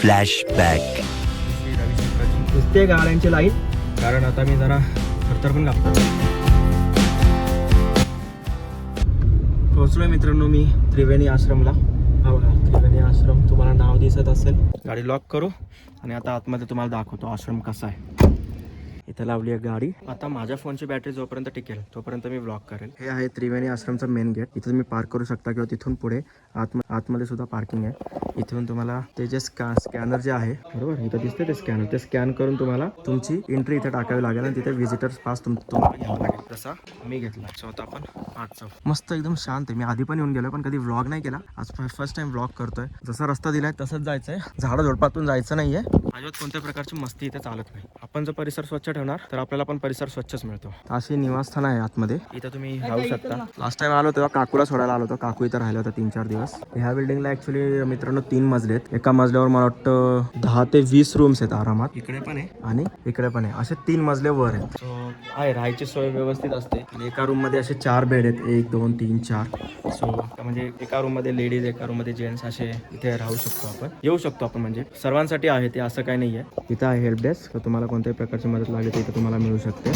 Flashback. दिसते गाड्यांची line, कारण आता मी जरा थरथर पण कापतो. पोहोचलोय मित्रांनो मी त्रिवेणी आश्रमला. हा बघा त्रिवेणी आश्रम, तुम्हाला नाव दिसत असेल. गाडी लॉक करू आणि आता आतमध्ये तुम्हाला दाखवतो आश्रम कसा आहे. इथे लावली आहे गाडी. आता माझ्या फोनची बॅटरी जोपर्यंत टिकेल तोपर्यंत मी ब्लॉक करेल. हे आहे त्रिवेणी आश्रमचं मेन गेट. इथे तुम्ही पार्क करू शकता किंवा तिथून पुढे आतमध्ये सुद्धा पार्किंग आहे. इथून तुम्हाला ते जे स्कॅनर जे आहे, बरोबर इथं दिसते ते स्कॅनर, ते स्कॅन करून तुम्हाला तुमची एंट्री इथे टाकावी लागेल आणि तिथे व्हिजिटर्स पास तुम्हाला घ्यावा लागेल. तसा मी घेतला. सो आता आपण आत जाऊ. मस्त एकदम शांत आहे. मी आधी पण येऊन गेलो पण कधी व्लॉग नाही केला. आज फर्स्ट टाइम व्लॉग करतोय. जसा रस्ता दिलाय तसंच जायचंय. झाडं झोडपातून जायचं नाहीये. अजिबात कोणत्या प्रकारची मस्ती इथे चालत नाही. आपण जर परिसर स्वच्छ ठेवणार तर आपल्याला पण परिसर स्वच्छच मिळतो. अशी निवासस्थान आहे आतमध्ये. इथं तुम्ही राहू शकता. लास्ट टाइम आलो तेव्हा काकूला सोडायला आलो होतो. काकू इथं राहिला होता 3-4 दिवस. ह्या बिल्डिंगला ऍक्च्युली मित्रांनो 3 मजले आहेत. एका मजल्यावर मला वाटतं 10 ते 20 रूम्स आहेत आरामात. इकडे पण आहे आणि इकडे पण आहे. असे 3 मजले वर आहेत. सो आहे राहायची सोय व्यवस्थित असते. आणि एका रूम मध्ये असे 4 बेड आहेत. 1 2 3 4. सो म्हणजे एका रूम मध्ये लेडीज, एका रूम मध्ये जेंट्स असे इथे राहू शकतो आपण. येऊ शकतो आपण, म्हणजे सर्वांसाठी आहे ते, असं काही नाहीये. इथं आहे हेल्प डेस्क. तुम्हाला कोणत्याही प्रकारची मदत लागली तर इथं तुम्हाला मिळू शकते.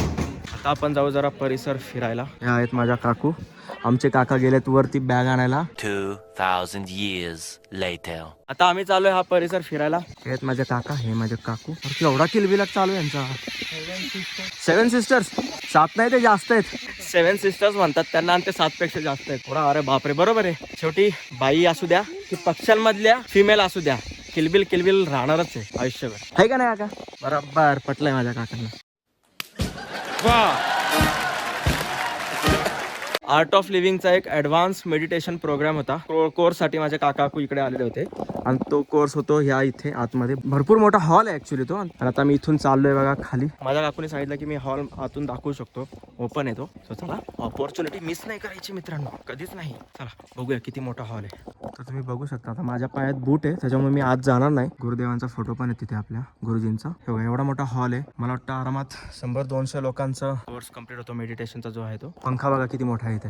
आता आपण जाऊ जरा परिसर फिरायला. हे आहेत माझ्या काकू. आमचे काका गेलेत वरती बॅग आणायला. 2000 years later. आता आम्ही चालू आहे हा परिसर फिरायला. हे आहेत माझे काका, हे माझे काकू. एवढा किलबिलाट चालू आहे यांचा. 7 सिस्टर्स. 7 नाही ते जास्त आहेत. 7 सिस्टर्स म्हणतात त्यांना आणि ते 7 पेक्षा जास्त आहेत. थोडा अरे बापरे. बरोबर आहे. शेवटी बाई असू द्या की पक्ष्यांमधल्या फिमेल असू द्या, किलबिल राहणारच आहे आयुष्यभर. आहे का नाही काका? बरोबर पटलंय माझ्या काकांना. आर्ट ऑफ लिव्हिंगचा एक ॲडव्हान्स मेडिटेशन प्रोग्राम होता. कोर्ससाठी माझे काकू इकडे आलेले होते आणि तो कोर्स होतो ह्या इथे आतमध्ये. भरपूर मोठा हॉल आहे ऍक्च्युली तो. आणि आता मी इथून चाललोय बघा खाली. माझ्या काकूने सांगितलं की मी हॉल आतून दाखवू शकतो, ओपन आहे तो. सो चला, ऑपॉर्च्युनिटी मिस नाही करायची मित्रांनो, कधीच नाही. चला बघूया किती मोठा हॉल आहे. तर तुम्ही बघू शकता. आता माझ्या पायात बूट आहे त्याच्यामुळे मी आत जाणार नाही. गुरुदेवांचा फोटो पण आहे तिथे आपल्या गुरुजींचा. एवढा मोठा हॉल आहे. मला वाटतं आरामात 100-200 लोकांचा कोर्स कम्प्लीट होतो मेडिटेशनचा जो आहे तो. पंखा बघा किती मोठा आहे इथे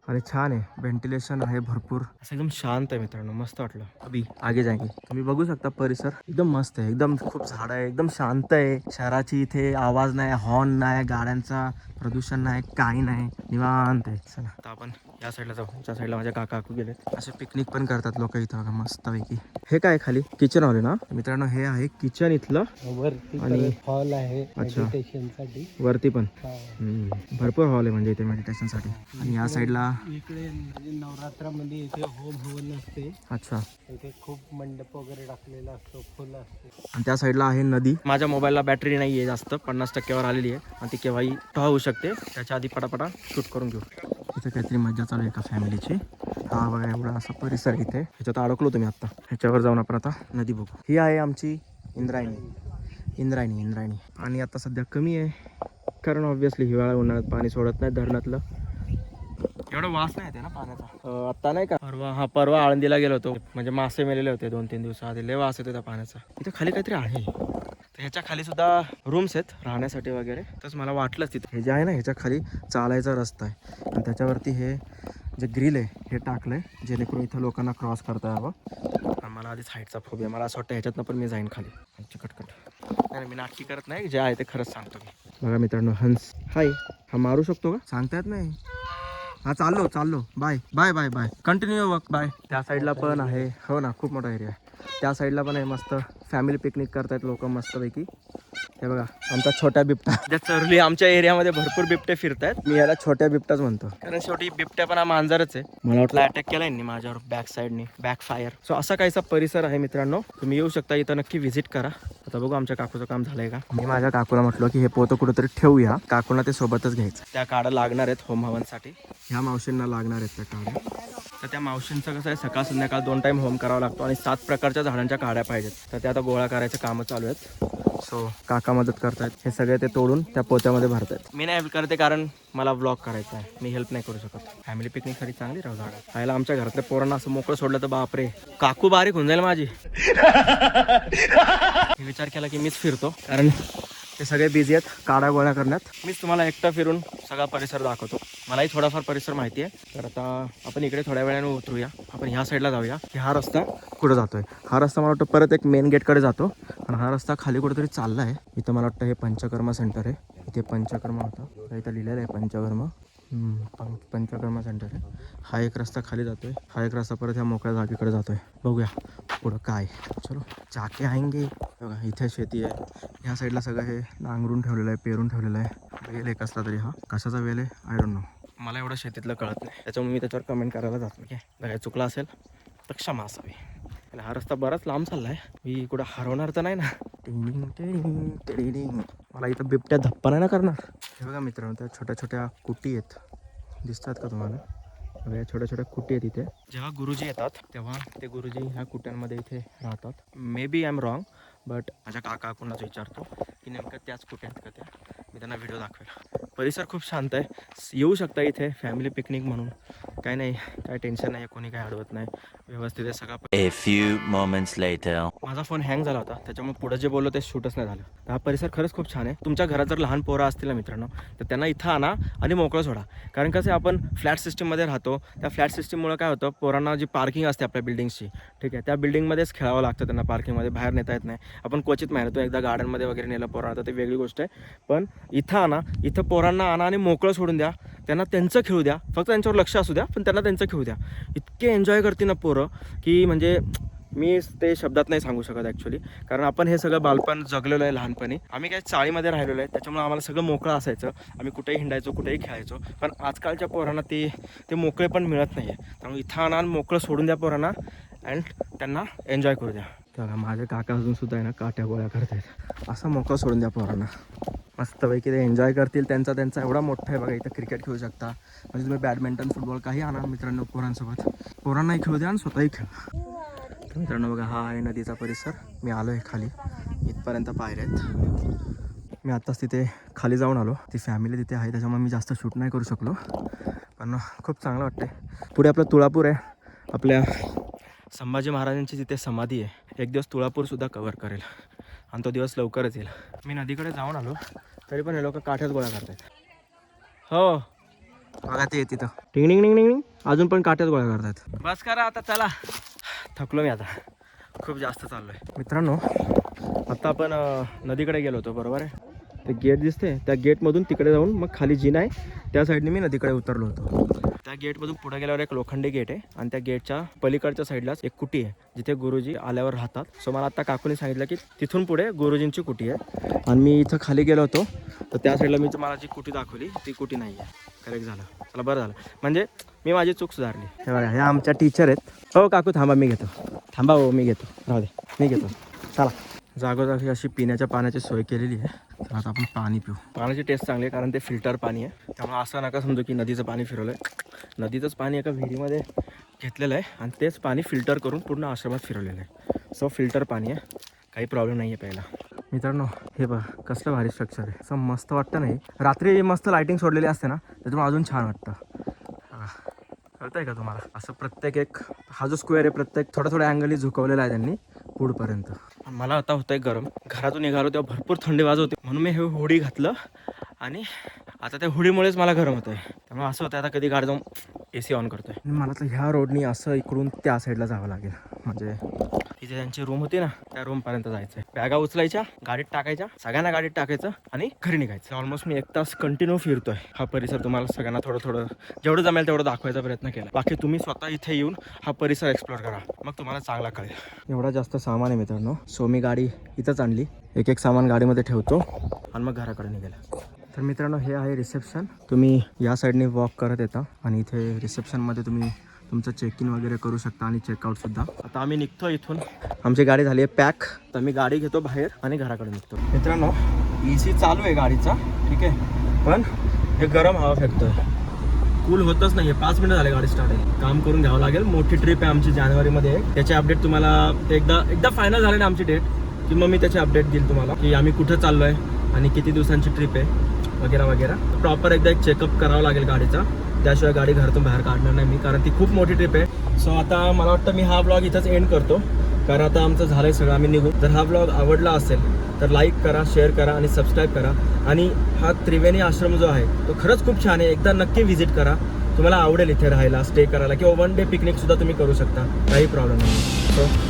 आणि छान आहे. व्हेंटिलेशन आहे भरपूर. असं एकदम शांत आहे मित्रांनो, मस्त वाटलं. अभी आगे जाएंगे. तुम्ही बघू शकता परिसर एकदम मस्त आहे. एकदम खूप झाड आहे, एकदम शांत आहे. शहराची इथे आवाज नाही, हॉर्न नाही, गाड्यांचा प्रदूषण नाही, काही नाही, निवांत आहे. चला आता आपण या साईडला जाऊ. त्या साईडला माझ्या काकू गेले. असे पिकनिक पण करतात लोक इथं बघा मस्तपैकी. हे काय खाली किचन हॉल आहे ना मित्रांनो? हे आहे किचन इथलं. वरती आणि हॉल आहे अच्छा, मेडिटेशन साठी. वरती पण भरपूर हॉल आहे म्हणजे इथे मेडिटेशन साठी. आणि या साईडला इकडे म्हणजे नवरात्रामध्ये इथे होम हवन असते. अच्छा, इथे खूप मंडप वगैरे टाकलेला असतो, फुल असते. आणि त्या साईडला आहे नदी. माझ्या मोबाईलला बॅटरी नाही आहे जास्त, 50% आलेली आहे आणि ती केव्हाही होऊ शकते. त्याच्या आधी पटापटा शूट करून घेऊ. इथे काहीतरी मजा चालू आहे एका फॅमिलीची. हा बघा एवढा असा परिसर इथे. ह्याच्यात अडकलो तुम्ही आता. ह्याच्यावर जाऊन आपण आता नदी बघू. ही आहे आमची इंद्रायणी. आणि आता सध्या कमी आहे कारण ऑब्व्हियसली हिवाळा, उन्हाळ्यात पाणी सोडत नाही धरणातलं. एवढा वास नाही येते ना पाण्याचा. आता नाही का परवा आळंदीला गेलो होतो, म्हणजे मासे मेलेले होते 2-3 दिवस आधी. लय वास येतो त्या पाण्याचा. इथे खाली काहीतरी आहे. ह्याच्या खाली सुद्धा रूम्स आहेत राहण्यासाठी वगैरे. तसं मला वाटलंच तिथे हे जे आहे ना, ह्याच्या खाली चालायचा रस्ता आहे आणि त्याच्यावरती हे जे ग्रिल आहे हे टाकलंय जेणेकरून इथं लोकांना क्रॉस करता यावं. आणि मला आधीच हाईटचा फोबिया. मला असं वाटतं ह्याच्यातनं पण मी जाईन खाली चिकटकट. नाही मी नाटकी करत नाही, जे आहे ते खरंच सांगतो मी. बघा मित्रांनो हंस. हाय, हा मारू शकतो का सांगता येत नाही. हा चाललो. Bye continue work. बाय. त्या साईडला पण आहे. हो ना, खूप मोठा एरिया आहे. त्या साईडला पण आहे. मस्त फॅमिली पिकनिक करतायत लोक मस्तपैकी. हे बघा आमचा छोट्या बिबटा. त्या चरली आमच्या एरियामध्ये भरपूर बिबटे फिरतायत. मी याला छोट्या बिबटाच म्हणतो कारण शेवटी बिबट्या पण हा मांजरच आहे. मला वाटलं अटॅक केलाय नी माझ्यावर बॅक साईडनी, बॅक फायर. सो असा काहीसा परिसर आहे मित्रांनो. तुम्ही येऊ शकता इथं, नक्की व्हिजिट करा. आता बघू आमच्या काकूचं काम झालंय का. मी माझ्या काकूला म्हटलं की हे पोतं कुठेतरी ठेवूया. काकूला ते सोबतच घ्यायचं. त्या काड्या लागणार आहेत होम हवनसाठी. ह्या मावशींना लागणार आहेत त्या काड्या. तर त्या मावशींचं कसं आहे, सकाळ संध्याकाळ 2 टाइम होम करावा लागतो आणि 7 प्रकारच्या झाडांच्या काड्या पाहिजेत. तर त्या आता गोळा करायचे कामं चालू आहेत. सो काका मदत करतायत. हे सगळे ते तोडून त्या पोत्यामध्ये भरतायत. मी नाही करते कारण मला व्लॉग करायचा आहे. मी हेल्प नाही करू शकत. फॅमिली पिकनिकसाठी चांगली राहू झाडं. खायला आमच्या घरातल्या पोरांना असं मोकळं सोडलं तर बापरे, काकू बारीक होऊन जाईल माझी. मी विचार केला की मीच फिरतो कारण ते सगळे बिझी आहेत काड्या गोळ्या करण्यात. मीच तुम्हाला एकटा फिरून सगळा परिसर दाखवतो. मलाही थोडाफार परिसर माहिती आहे. तर आता आपण इकडे थोड्या वेळाने उतरूया. आपण ह्या साईडला जाऊया की हा रस्ता कुठं जातोय. हा रस्ता मला वाटतं परत एक मेन गेटकडे जातो आणि हा रस्ता खाली कुठेतरी चालला आहे. इथं मला वाटतं हे पंचकर्मा सेंटर आहे. इथे पंचकर्मा होता, इथं लिहिलेलं आहे पंचकर्मा. पंचकर्मा सेंटर आहे. हा एक रस्ता खाली जातोय, हा एक रस्ता परत ह्या मोकळ्या जागेकडे जातोय. बघूया पुढं काय. चलो जाके आएंगे. बघा इथे शेती आहे. ह्या साईडला सगळं हे नांगरून ठेवलेलं आहे, पेरून ठेवलेलं आहे. वेल एक असला तरी हा कशाचा वेल आहे आय डोंट नो. मला एवढं शेतीतलं कळत नाही, त्याच्यामुळे मी त्याच्यावर कमेंट करायला जात नाही. काय चुकला असेल तर क्षमा असावी. हा रस्ता बराच लांब चालला आहे. मी कुठं हरवणार तर नाही ना. मला इथं बिबट्या धप्पा नाही ना करणार. हे बघा मित्रांनो, त्या छोट्या छोट्या कुटी आहेत, दिसतात का तुम्हाला. या छोट्या छोट्या कुटी आहेत इथे. जेव्हा गुरुजी येतात तेव्हा ते गुरुजी ह्या कुट्यांमध्ये इथे राहतात. Maybe I am wrong, but माझ्या काकाकुणाच विचारतो की नेमकं त्याच कुट्या आहेत का त्या. मी त्यांना व्हिडिओ दाखवेल. परिसर खूप शांत आहे. येऊ शकता इथे फॅमिली पिकनिक म्हणून. काय नाही, काय टेन्शन नाही, कोणी काय अडवत नाही, व्यवस्थित आहे सगळं. A few moments later. माझा फोन हँग झाला होता, त्याच्यामुळे पुढे जे बोललो ते शूटच नाही झालं. हा परिसर खरंच खूप छान आहे. तुमच्या घरात जर लहान पोरं असतील ना मित्रांनो, तर त्यांना इथं आणा आणि मोकळं सोडा. कारण कसं आपण फ्लॅट सिस्टीममध्ये राहतो. त्या फ्लॅट सिस्टीममुळे काय होतं, पोरांना जी पार्किंग असते आपल्या बिल्डिंगची, ठीक आहे, त्या बिल्डिंगमध्येच खेळावं लागतं त्यांना. पार्किंगमध्ये बाहेर नेता येत नाही. आपण क्वचित माहिती एकदा गार्डनमध्ये वगैरे नेलं पोरांना तर ते वेगळी गोष्ट आहे. पण इथं आणा, इथं पोरांना आणा आणि मोकळं सोडून द्या. त्यांना त्यांचं खेळू द्या, फक्त त्यांच्यावर लक्ष असू द्या, पण त्यांना त्यांचं खेळू द्या. इतके एन्जॉय करते ना पोरं की म्हणजे मी ते शब्दात नाही सांगू शकत ॲक्च्युली. कारण आपण हे सगळं बालपण जगलेलं आहे लहानपणी. आम्ही काय चाळीमध्ये राहिलेलो आहे, त्याच्यामुळे आम्हाला सगळं मोकळं असायचं. आम्ही कुठेही हिंडायचो, कुठेही खेळायचो. पण आजकालच्या पोरांना ते मोकळे पण मिळत नाही आहे. त्यामुळे इथं आणा, मोकळं सोडून द्या पोरांना अँड त्यांना एन्जॉय करू द्या. तेव्हा माझे काका अजूनसुद्धा आहे ना काट्या गोळ्या करत आहेत. असं मोकळं सोडून द्या पोरांना. मस्तपैकी ते एन्जॉय करतील. त्यांचा एवढा मोठा आहे बघा. इथं क्रिकेट खेळू शकता, म्हणजे तुम्ही बॅडमिंटन, फुटबॉल काही आणा मित्रांनो पोरांसोबत. पोरांनाही खेळू द्या आणि स्वतःही खेळा. तर मित्रांनो बघा, हा आहे नदीचा परिसर. मी आलो आहे खाली, इथपर्यंत पायऱ्या आहेत. मी आत्ताच तिथे खाली जाऊन आलो. ती फॅमिली तिथे आहे, त्याच्यामुळे मी जास्त शूट नाही करू शकलो. पण खूप चांगलं वाटतं आहे. पुढे आपलं तुळापूर आहे. आपल्या संभाजी महाराजांची तिथे समाधी आहे. एक दिवस तुळापूरसुद्धा कव्हर करेल आणि तो दिवस लवकरच येईल. मी नदीकडे जाऊन आलो तरी पण हे लोक काठ्यात गोळा करत आहेत. हो बघा ते तिथं टिंग टिंग टिंग टिंग अजून पण काठ्यात गोळा करतात. बस करा आता, चला. थकलो मी आता, खूप जास्त चाललो आहे. मित्रांनो आत्ता आपण नदीकडे गेलो होतो, बरोबर आहे. ते गेट दिसते, त्या गेटमधून तिकडे जाऊन मग खाली जिना आहे, त्या साईडने मी नदीकडे उतरलो होतो. त्या गेटमधून पुढे गेल्यावर एक लोखंडी गेट आहे आणि त्या गेटच्या पलीकडच्या साईडलाच एक कुटी आहे जिथे गुरुजी आल्यावर राहतात. सो मला आता काकूने सांगितलं की तिथून पुढे गुरुजींची कुटी आहे. आणि मी इथं खाली गेलो होतो तर त्या साईडला मी मला जी कुटी दाखवली ती कुटी नाही आहे. करेक्ट झालं, चला बरं झालं, म्हणजे मी माझी चूक सुधारली. हे बघा, हे आमच्या टीचर आहेत. हो काकू थांबा, मी घेतो. थांबा हो, मी घेतो, राहू दे, मी घेतो. चला. जागोजागी अशी पिण्याच्या पाण्याची सोय केलेली आहे. तर आता आपण पाणी पिऊ. पाण्याची टेस्ट चांगली आहे कारण ते फिल्टर पाणी आहे. त्यामुळे असं नका समजू की नदीचं पाणी फिरवलं आहे. नदीचंच पाणी एका विहिरीमध्ये घेतलेलं आहे आणि तेच पाणी फिल्टर करून पूर्ण आश्रमात फिरवलेलं आहे. सो फिल्टर पाणी आहे, काही प्रॉब्लेम नाही आहे प्यायला. मित्रांनो हे बघा कसलं भारी स्ट्रक्चर आहे. असं मस्त वाटतं नाही. रात्री मस्त लायटिंग सोडलेली असते ना, त्याच्यामुळे अजून छान वाटतं. कळतंय का तुम्हाला? असं प्रत्येक एक हा जो स्क्वेअर आहे प्रत्येक थोड्या अँगलनी झुकवलेला आहे त्यांनी पुढपर्यंत. मला आता होतंय गरम. घरातून निघालो तेव्हा भरपूर थंडी वाजवते म्हणून मी हे हुडी घातलं आणि आता त्या हुडीमुळेच मला गरम होतंय. त्यामुळे असं होतं आता कधी गाडी जाऊन AC ऑन करतोय. मला तर ह्या रोडनी असं इकडून त्या साईडला जावं लागेल. म्हणजे तिथे त्यांची रूम होती ना, त्या रूमपर्यंत जायचं. बॅगा उचलायच्या, गाडीत टाकायच्या, सगळ्यांना गाडीत टाकायचं आणि घरी निघायचं. ऑलमोस्ट मी 1 तास कंटिन्यू फिरतोय. हा परिसर तुम्हाला सगळ्यांना थोडं जेवढं जमेल तेवढं दाखवायचा प्रयत्न केला. बाकी तुम्ही स्वतः इथे येऊन हा परिसर एक्सप्लोर करा, मग तुम्हाला चांगला कळेल. एवढा जास्त सामान आहे मित्रांनो. सो मी गाडी इथंच आणली, एक सामान गाडीमध्ये ठेवतो आणि मग घराकडे निघाला. तर मित्रांनो हे आहे रिसेप्शन. तुम्ही या साईडने वॉक करत येता आणि इथे रिसेप्शनमध्ये तुम्ही तुमचं चेक इन वगैरे करू शकता आणि चेकआउटसुद्धा. आता आम्ही निघतो इथून. आमची गाडी झाली आहे पॅक, तर मी गाडी घेतो बाहेर आणि घराकडे निघतो. मित्रांनो AC चालू आहे गाडीचा, ठीक आहे, पण हे गरम हवा फेकतोय. कूल होतच नाही आहे. 5 मिनिटं झाले गाडी स्टार्ट आहे. काम करून घ्यावं लागेल. मोठी ट्रिप आहे आमची जानेवारीमध्ये. त्याचे अपडेट तुम्हाला एकदा फायनल झाले ना आमची डेट की मग मी त्याचे अपडेट देईल तुम्हाला की आम्ही कुठं चाललो आहे आणि किती दिवसांची ट्रिप आहे वगैरे वगैरे. प्रॉपर एकदा एक चेकअप करावा लागेल गाडीचा, त्याशिवाय गाडी घरातून बाहेर काढणार नाही मी, कारण ती खूप मोठी ट्रिप आहे. सो आता मला वाटतं मी हा ब्लॉग इथंच एंड करतो. कारण आता आमचं झालंय सगळं, आम्ही निघू. जर हा ब्लॉग आवडला असेल तर लाईक करा, शेअर करा आणि सबस्क्राईब करा. आणि हा त्रिवेणी आश्रम जो आहे तो खरंच खूप छान आहे. एकदा नक्की व्हिजिट करा, तुम्हाला आवडेल इथे राहायला, स्टे करायला किंवा वन डे पिकनिक सुद्धा तुम्ही करू शकता, काही प्रॉब्लेम नाही. सो